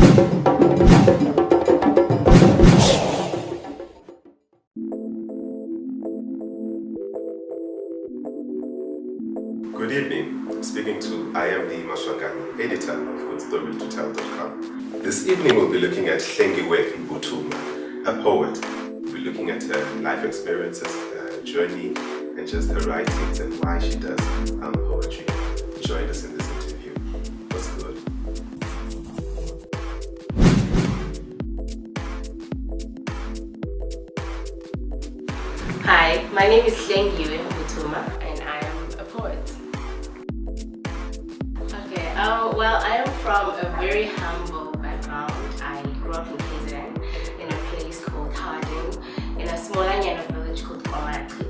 Good evening. Speaking to I am Lee Mashwangani, editor of GoodStoryToTell.com. This evening we'll be looking at Hlengiwe Mputhuma, a poet. We'll be looking at her life experiences, her journey, and just her writings and why she does poetry. Join us in this interview. What's good? Hi, my name is Hlengiwe Mputhuma and I am a poet. Okay, well, I am from a very humble background. I grew up in KZN in a place called Harding, in a smaller village called Komati.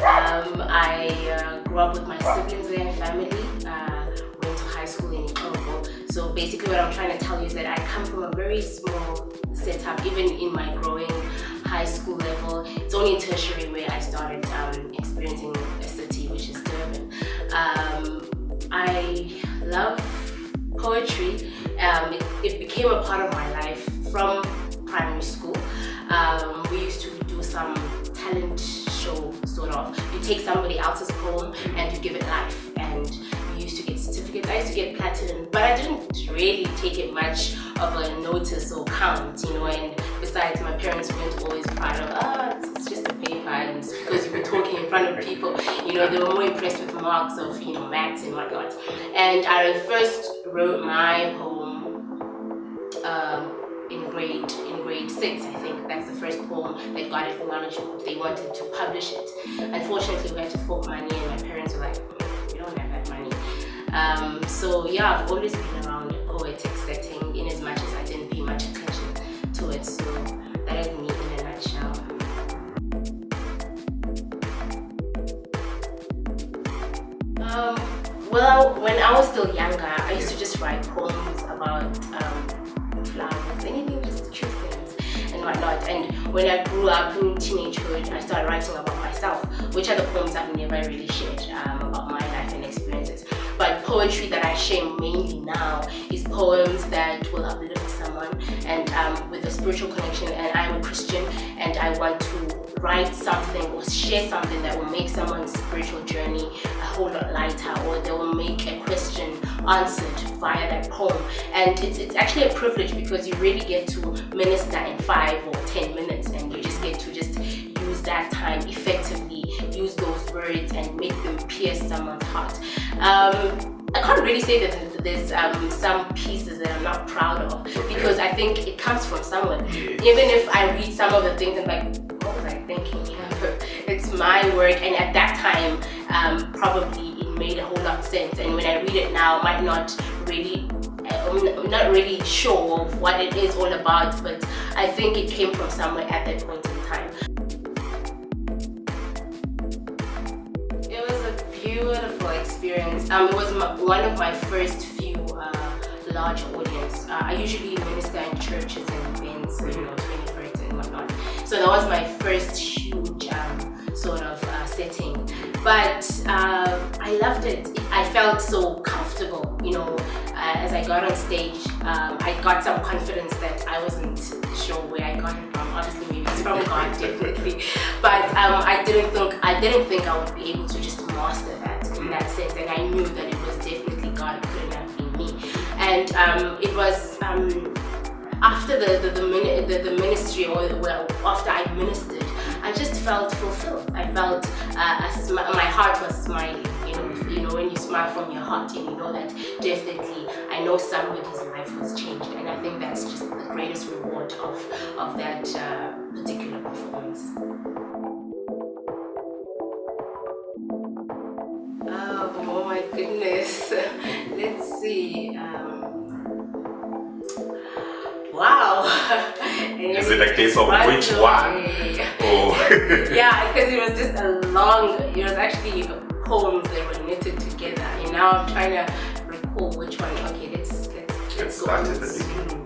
I grew up with my siblings and family, went to high school in Itobo. So basically what I'm trying to tell you is that I come from a very small setup, even in my growing high school level. It's only in tertiary where I started experiencing a city, which is Durban. I love poetry. It became a part of my life from primary school. We used to do some talent show, sort of. You take somebody else's poem and you give it life, and you used to get certificates. I used to get platinum, but I didn't really take it much of a notice or count, and besides, my parents weren't always proud of, it's just a paper, and because you were talking in front of people, they were more impressed with marks of, maths and whatnot. And I first wrote my poem in grade 6, I think. That's the first poem that got acknowledgement. They wanted to publish it. Unfortunately, we had to fork money, and my parents were like, we don't have that money. So yeah, I've always been around a poetic setting, in as much as I didn't pay much attention to it. So that is me in a nutshell. Well, when I was still younger, I used to just write poems about flowers, anything, just cute things and whatnot. And when I grew up in teenagehood, I started writing about myself, which are the poems I've never really shared about my life and experiences. But poetry that I share mainly now is poems that will uplift someone, and with a spiritual connection. And I'm a Christian, and I want to write something or share something that will make someone's spiritual journey a whole lot lighter, or they will make a question answered via that poem. And it's actually a privilege, because you really get to minister in 5 or 10 minutes, and you just get to just use that time effectively, use those words and make them pierce someone's heart. I can't really say that there's some pieces that I'm not proud of, because I think it comes from somewhere. Even if I read some of the things, I'm like, what was I thinking? It's my work, and at that time, probably it made a whole lot of sense. And when I read it now, I might not really, I'm not really sure of what it is all about, but I think it came from somewhere at that point in time. It was a beautiful experience. It was one of my first few large audience. I usually minister in churches and events, 21st and whatnot. So that was my first huge sort of setting. But I loved it. I felt so comfortable, as I got on stage. I got some confidence that I wasn't sure where I got it from. Obviously, maybe it's from God, definitely. But I didn't think I would be able to just master that in that sense. And I knew that it was definitely God. It couldn't have been me. And it was after the ministry, or after I ministered, I just felt fulfilled. I felt my heart was smiling. When you smile from your heart, and you know that definitely, I know somebody's life was changed. And I think that's just the greatest reward of that particular performance. Oh my goodness. Let's see. Wow. Is it a case of which one? Oh. Yeah, because it was just it was actually poems that were knitted together. And now I'm trying to recall which one. Okay, let's start at the beginning.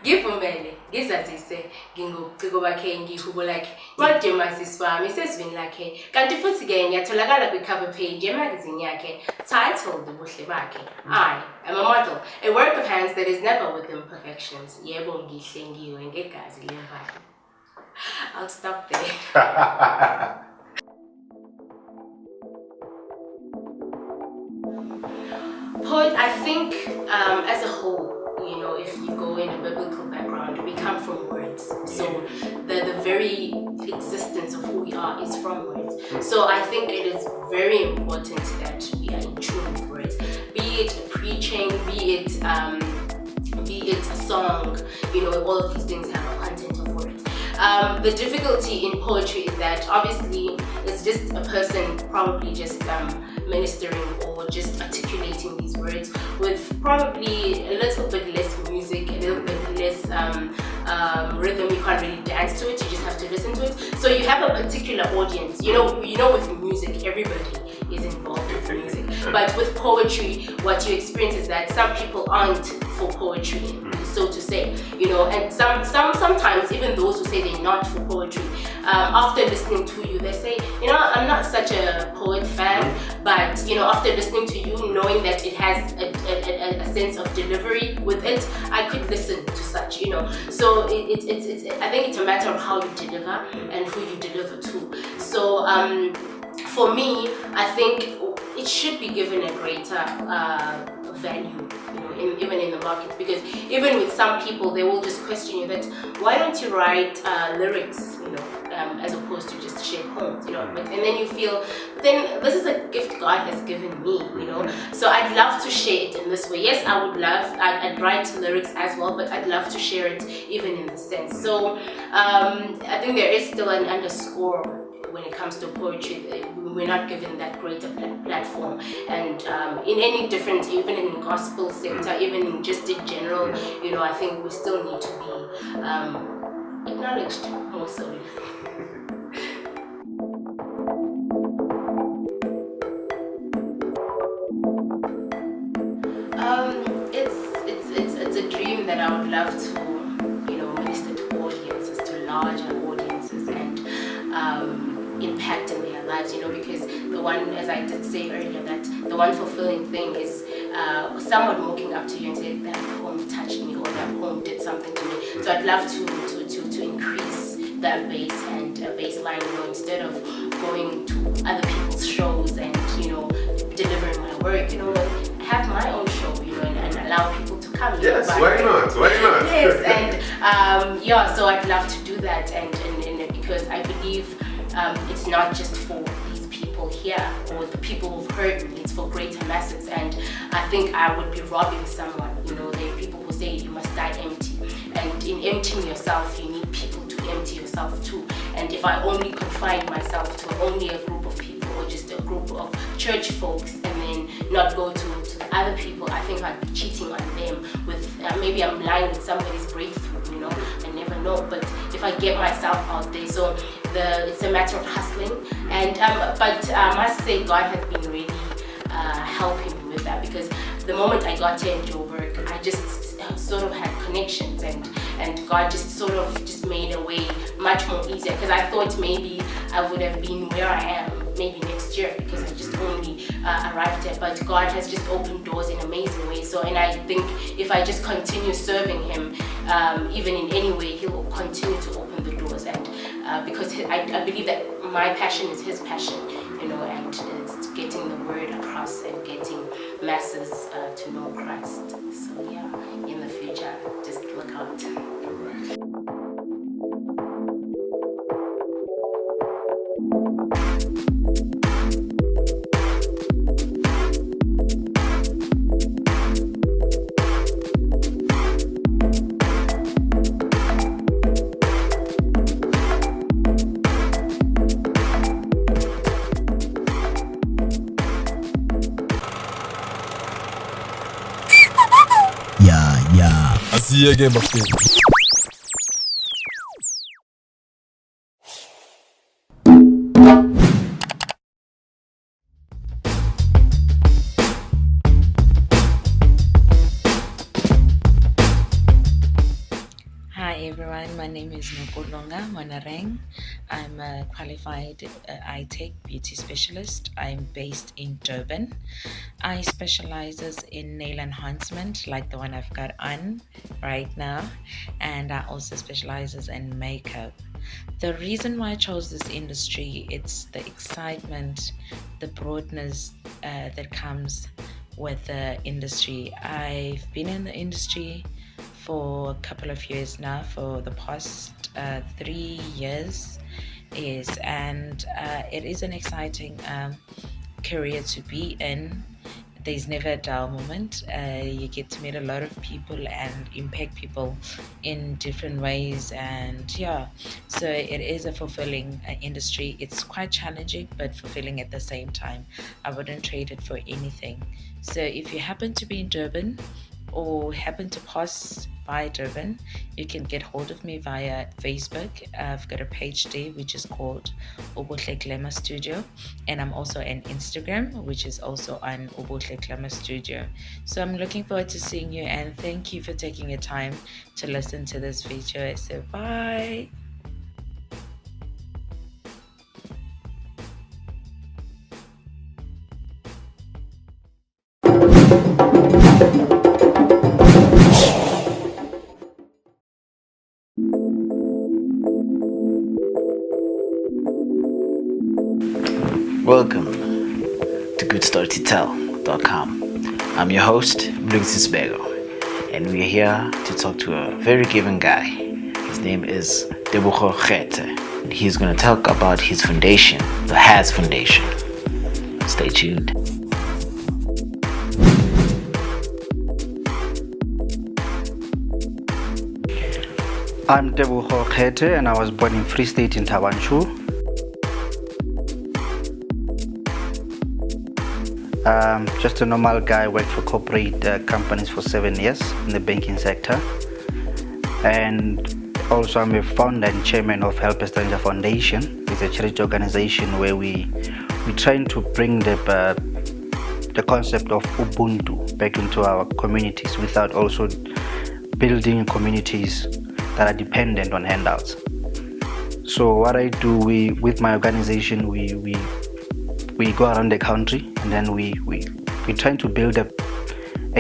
Give a minute. ngizazise ngingobuciko bakhe ngihubo lakhe incwadi yomazisi wami isezwini lakhe kanti futhi-ke ngiyatholakala kwi-cover page yemagazini yakhe titled ubuhle bakhe. I am a model, a work of hands that is never within perfections. Yebo ngihlengiwe ngegazi lembali. I'll stop there. Poet, I think as a whole, if you go in a biblical background, we come from words. So the very existence of who we are is from words. So I think it is very important that we are in tune with words. Be it preaching, be it a song, all of these things have a content of words. The difficulty in poetry is that obviously it's just a person probably just ministering or just articulating these words with probably a little bit less music, a little bit less rhythm. You can't really dance to it, you just have to listen to it. So you have a particular audience. With music, everybody is involved with music. But with poetry, what you experience is that some people aren't for poetry, so to say, and sometimes even those who say they're not for poetry, after listening to you, they say, I'm not such a poet fan, but after listening to you, knowing that it has a sense of delivery with it, I could listen to such, So it's I think it's a matter of how you deliver and who you deliver to. So for me, I think it should be given a greater value, even in the market, because even with some people, they will just question you that why don't you write lyrics, as opposed to just share poems, and then you feel, then this is a gift God has given me, so I'd love to share it in this way. Yes, I'd write lyrics as well, but I'd love to share it even in this sense. So I think there is still an underscore when it comes to poetry. We're not given that greater platform, and in any different, even in the gospel sector, even in just in general, I think we still need to be acknowledged more so. It's a dream that I would love to, minister to audiences, to larger audiences, and impact in their lives, because the one, as I did say earlier, that the one fulfilling thing is someone walking up to you and saying that poem touched me, or that poem did something to me. So I'd love to increase that base and baseline, instead of going to other people's shows and delivering my work, have my own show, and allow people to come. Yes, why not? Yes, and so I'd love to do that, and because I believe it's not just for these people here or the people who've heard me, it's for greater masses. And I think I would be robbing someone. There are people who say you must die empty, and in emptying yourself, you need people to empty yourself too. And if I only confine myself to only a group of people, or just a group of church folks, and then not go to the other people, I think I'd be cheating on them with maybe I'm lying with somebody's breakthrough. I never know. But if I get myself out there, so it's a matter of hustling. And but I must say, God has been really helping me with that, because the moment I got here in Joburg, I just sort of had connections, and God just sort of just made a way much more easier, because I thought maybe I would have been where I am maybe next year, because I just only arrived there. But God has just opened doors in amazing ways. So, and I think if I just continue serving Him, even in any way, He will continue to open the doors. And because I believe that my passion is His passion, and it's getting the word across and getting masses to know Christ. So yeah, in the future, just look out. I'll see you again, my friend. Hi everyone. My name is Nopolonga Monareng. I'm a qualified iTech beauty specialist. I'm based in Durban. I specializes in nail enhancement, like the one I've got on right now, and I also specializes in makeup. The reason why I chose this industry, it's the excitement, the broadness that comes with the industry. I've been in the industry for a couple of years now, for the past 3 years, and it is an exciting career to be in. There's never a dull moment. You get to meet a lot of people and impact people in different ways, and yeah, so it is a fulfilling industry. It's quite challenging but fulfilling at the same time. I wouldn't trade it for anything. So if you happen to be in Durban or happen to pass by Durban, you can get hold of me via Facebook. I've got a page there which is called Obohle Glamour Studio, and I'm also on Instagram, which is also on Obohle Glamour Studio. So I'm looking forward to seeing you, and thank you for taking your time to listen to this video. So bye. Welcome to GoodStoryToTell.com. I'm your host, Blixis Bego, and we're here to talk to a very given guy. His name is Tebogo Kgetse. He's going to talk about his foundation, the HAS Foundation. Stay tuned. I'm Tebogo Kgetse, and I was born in Free State in Thaba Nchu. Just a normal guy, worked for corporate companies for 7 years in the banking sector. And also I'm a founder and chairman of Help a Stranger Foundation. It's a charity organization where we're trying to bring the concept of Ubuntu back into our communities without also building communities that are dependent on handouts. So what I do, with my organization, we go around the country, and then we're trying to build a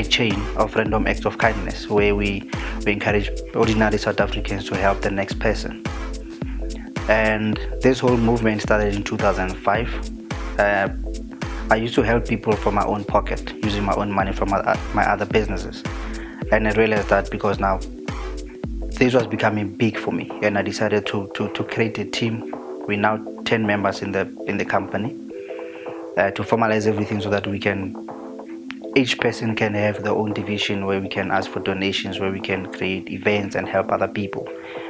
chain of random acts of kindness where we encourage ordinary South Africans to help the next person. And this whole movement started in 2005. I used to help people from my own pocket, using my own money from my other businesses. And I realized that because now this was becoming big for me, and I decided to create a team. We're now 10 members in the company. To formalize everything so that each person can have their own division where we can ask for donations, where we can create events and help other people.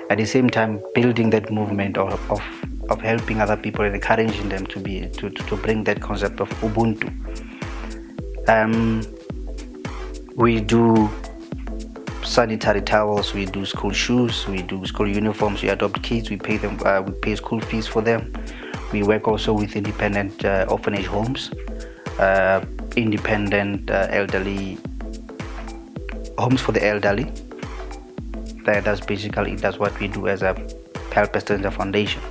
At the same time, building that movement of helping other people and encouraging them to bring that concept of Ubuntu. We do sanitary towels, we do school shoes, we do school uniforms, we adopt kids, we pay school fees for them. We work also with independent orphanage homes, independent elderly homes for the elderly. That's what we do as a Help a Stranger Foundation.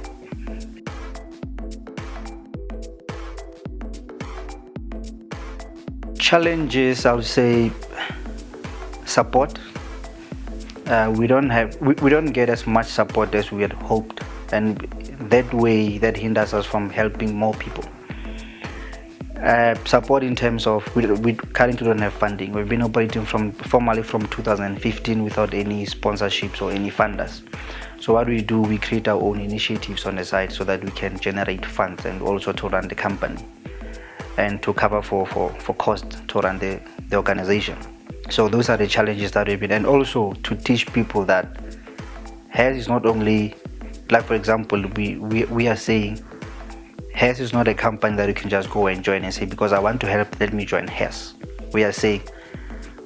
Challenges, I would say, support. We don't get as much support as we had hoped, and that hinders us from helping more people. Support in terms of we currently don't have funding. We've been operating formally from 2015 without any sponsorships or any funders. So what we do, we create our own initiatives on the side so that we can generate funds and also to run the company and to cover for cost to run the organization. So those are the challenges that we've been, and also to teach people that HAS is not only, like for example, we are saying HAS is not a company that you can just go and join and say, because I want to help, let me join HAS. We are saying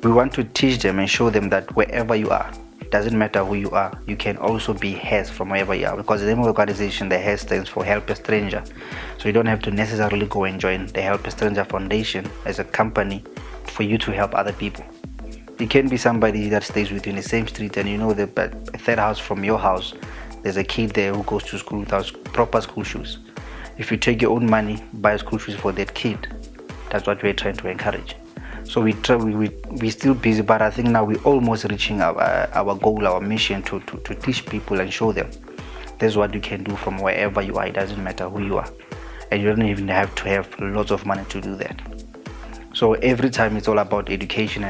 we want to teach them and show them that wherever you are, doesn't matter who you are, you can also be HAS from wherever you are, because the name of the organization, the HAS, stands for Help a Stranger. So you don't have to necessarily go and join the Help a Stranger Foundation as a company for you to help other people. It can be somebody that stays with you in the same street, and you know the third house from your house, there's a kid there who goes to school without proper school shoes. If you take your own money, buy school shoes for that kid, that's what we're trying to encourage. So we're still busy, but I think now we're almost reaching our goal, our mission to teach people and show them this is what you can do from wherever you are. It doesn't matter who you are, and you don't even have to have lots of money to do that. So every time it's all about education,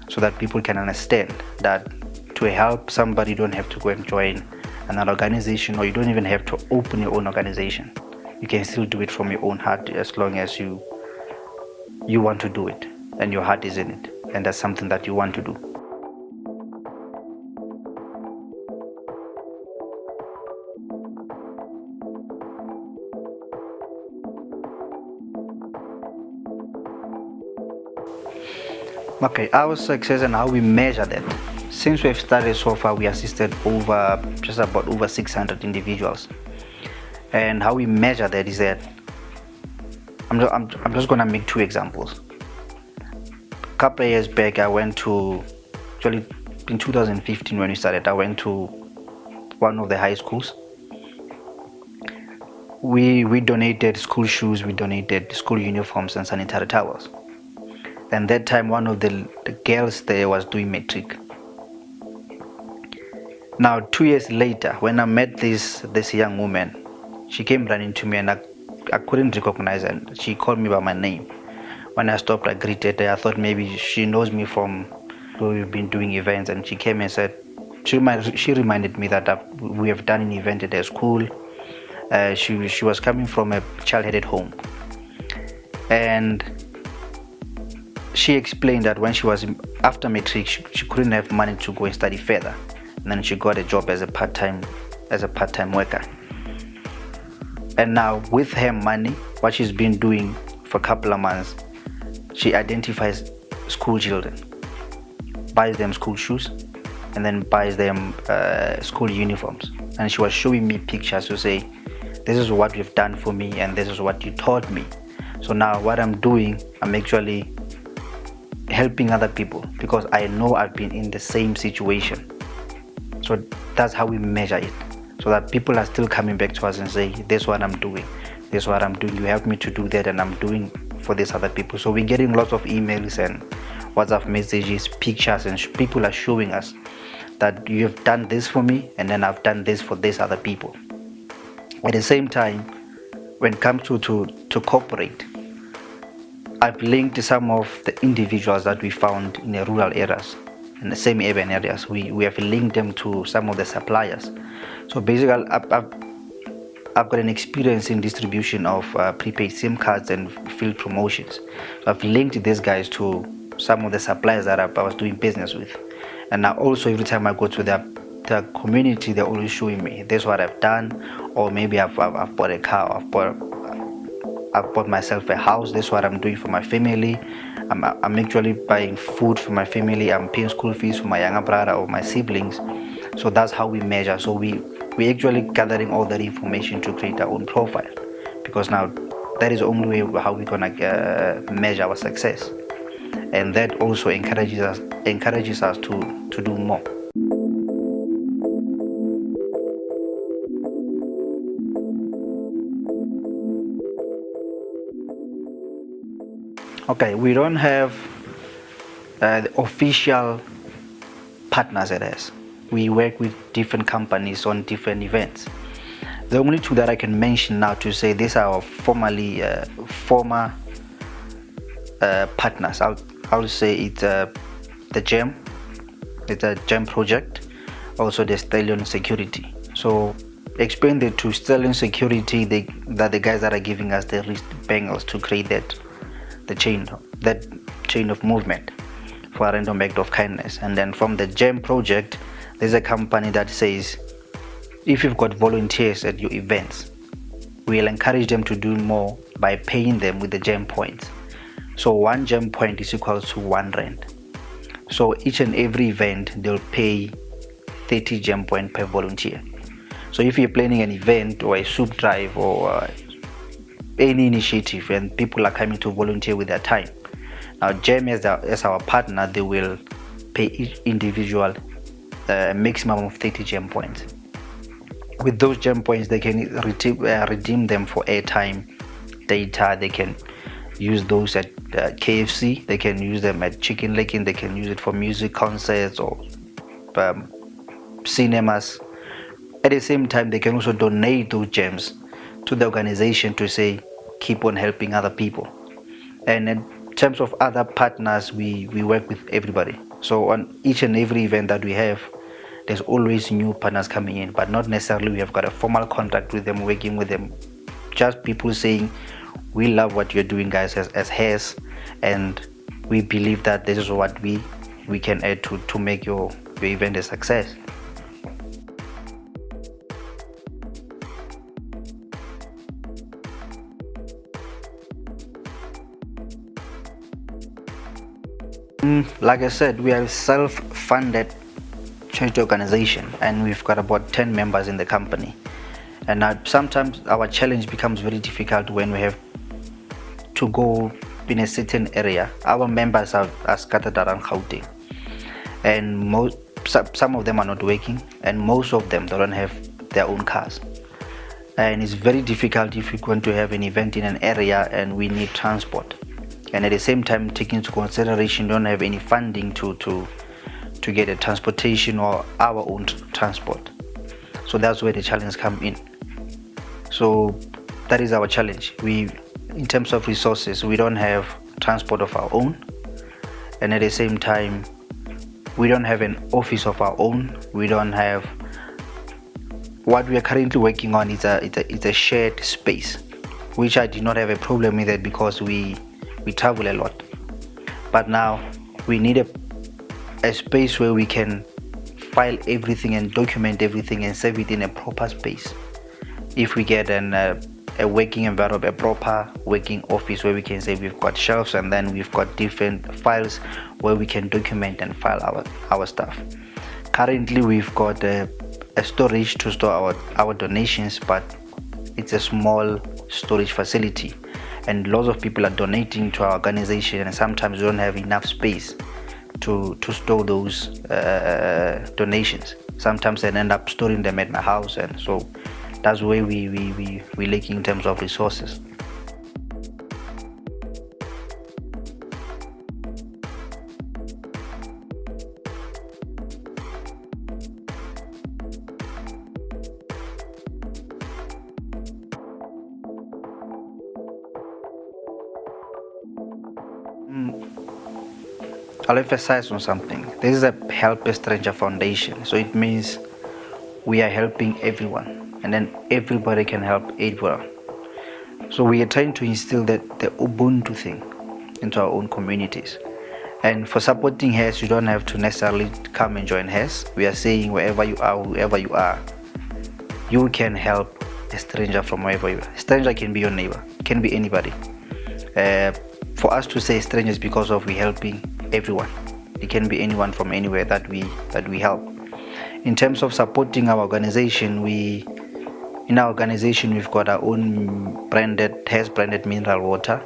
so that people can understand that to help somebody, you don't have to go and join another organization, or you don't even have to open your own organization. You can still do it from your own heart, as long as you want to do it and your heart is in it, and that's something that you want to do. Okay, our success and how we measure that. Since we've started so far, we assisted just about over 600 individuals. And how we measure that is that I'm just gonna make two examples. A couple of years back, I went to, actually in 2015 when we started, I went to one of the high schools. We donated school shoes, we donated school uniforms and sanitary towels. And that time, one of the girls there was doing matric. Now 2 years later, when I met this young woman, she came running to me, and I couldn't recognize her. She called me by my name. When I stopped, I greeted her. I thought maybe she knows me from where we've been doing events, and she came and said, she reminded me that we have done an event at her school. She was coming from a child-headed home, and she explained that when she was after matric, she couldn't have money to go and study further, and then she got a job as a part-time worker. And now with her money, what she's been doing for a couple of months, she identifies school children, buys them school shoes, and then buys them school uniforms. And she was showing me pictures to say, this is what you've done for me, and this is what you taught me. So now what I'm doing, I'm actually helping other people, because I know I've been in the same situation. So that's how we measure it, so that people are still coming back to us and say, this is what I'm doing, this is what I'm doing, you helped me to do that, and I'm doing for these other people. So we're getting lots of emails and WhatsApp messages, pictures, and people are showing us that you have done this for me, and then I've done this for these other people. At the same time, when it comes to corporate, I've linked some of the individuals that we found in the rural areas, in the semi-urban areas. We have linked them to some of the suppliers. So basically, I've got an experience in distribution of prepaid SIM cards and field promotions. So I've linked these guys to some of the suppliers that I was doing business with. And now also every time I go to the community, they're always showing me, this is what I've done, or maybe I've bought a car, I've bought myself a house, this is what I'm doing for my family. I'm actually buying food for my family, I'm paying school fees for my younger brother or my siblings. So that's how we measure. So we actually gathering all that information to create our own profile, because now that is the only way how we're gonna measure our success, and that also encourages us to do more. Okay, we don't have the official partners at us. We work with different companies on different events. The only two that I can mention now to say these are our former partners. I'll say it's the GEM. It's a GEM project. Also the Stallion Security. So explain that to Stallion Security, that the guys that are giving us the wrist bangles to create that chain of movement for a random act of kindness. And then from the GEM project, there's a company that says, if you've got volunteers at your events, we'll encourage them to do more by paying them with the GEM points. So 1 GEM point is equal to 1 rand. So each and every event, they'll pay 30 GEM point per volunteer. So if you're planning an event or a soup drive or any initiative and people are coming to volunteer with their time, Now, GEM as our partner, they will pay each individual a maximum of 30 GEM points. With those GEM points, they can redeem them for airtime, data. They can use those at KFC. They can use them at Chicken Licken. They can use it for music concerts or cinemas. At the same time, they can also donate those gems to the organization to say, keep on helping other people. And in terms of other partners, we work with everybody. So on each and every event that we have, there's always new partners coming in, but not necessarily we have got a formal contract with them, working with them. Just people saying, we love what you're doing, guys, as HES, and we believe that this is what we can add to make your event a success. Like I said, we are a self-funded church organization, and we've got about 10 members in the company. And sometimes our challenge becomes very difficult when we have to go in a certain area. Our members are scattered around Gauteng, and some of them are not working, and most of them don't have their own cars. And it's very difficult if we're going to have an event in an area and we need transport. And at the same time, taking into consideration, don't have any funding to get a transportation or our own transport. So that's where the challenge come in. So that is our challenge. In terms of resources, we don't have transport of our own, and at the same time, we don't have an office of our own. We don't have. What we are currently working on is a shared space, which I did not have a problem with it because we travel a lot. But now we need a space where we can file everything and document everything and save it in a proper space. If we get a working environment, a proper working office where we can say we've got shelves and then we've got different files where we can document and file our stuff. Currently we've got a storage to store our donations, but it's a small storage facility, and lots of people are donating to our organization, and sometimes we don't have enough space to store those donations. Sometimes I end up storing them at my house, and so that's where we're lacking in terms of resources. I'll emphasize on something. This is a Help a Stranger Foundation, so it means we are helping everyone, and then everybody can help everyone. So we are trying to instill the Ubuntu thing into our own communities. And for supporting HES, you don't have to necessarily come and join HES. We are saying wherever you are, whoever you are, you can help a stranger from wherever you are. A stranger can be your neighbor, can be anybody. For us to say strangers because of we helping everyone. It can be anyone from anywhere that we help. In terms of supporting our organization, in our organization we've got our own HES branded mineral water.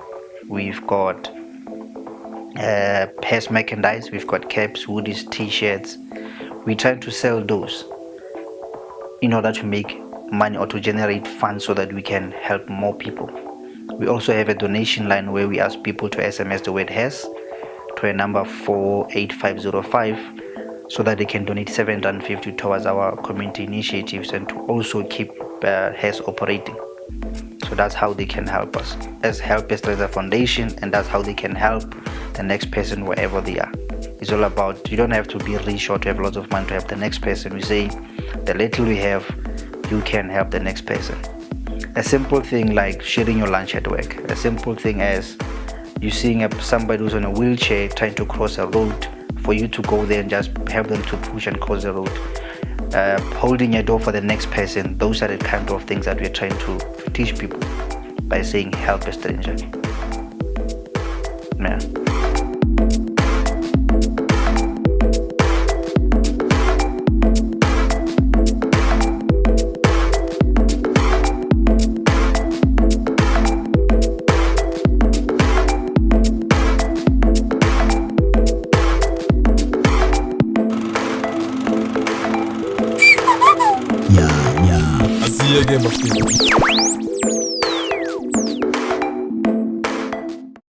We've got HES merchandise. We've got caps, hoodies, t-shirts. We're trying to sell those in order to make money or to generate funds so that we can help more people. We also have a donation line where we ask people to SMS the word HES to a number 48505 so that they can donate 750 towards our community initiatives and to also keep HES operating. So that's how they can help us as Help a Stranger Foundation, and that's how they can help the next person wherever they are. It's all about, you don't have to be rich or to have lots of money to help the next person. We say the little we have, you can help the next person. A simple thing like sharing your lunch at work. A simple thing as you seeing somebody who's on a wheelchair trying to cross a road, for you to go there and just help them to push and cross the road. Holding a door for the next person. Those are the kind of things that we're trying to teach people by saying help a stranger. Yeah. asiyeke bafethu.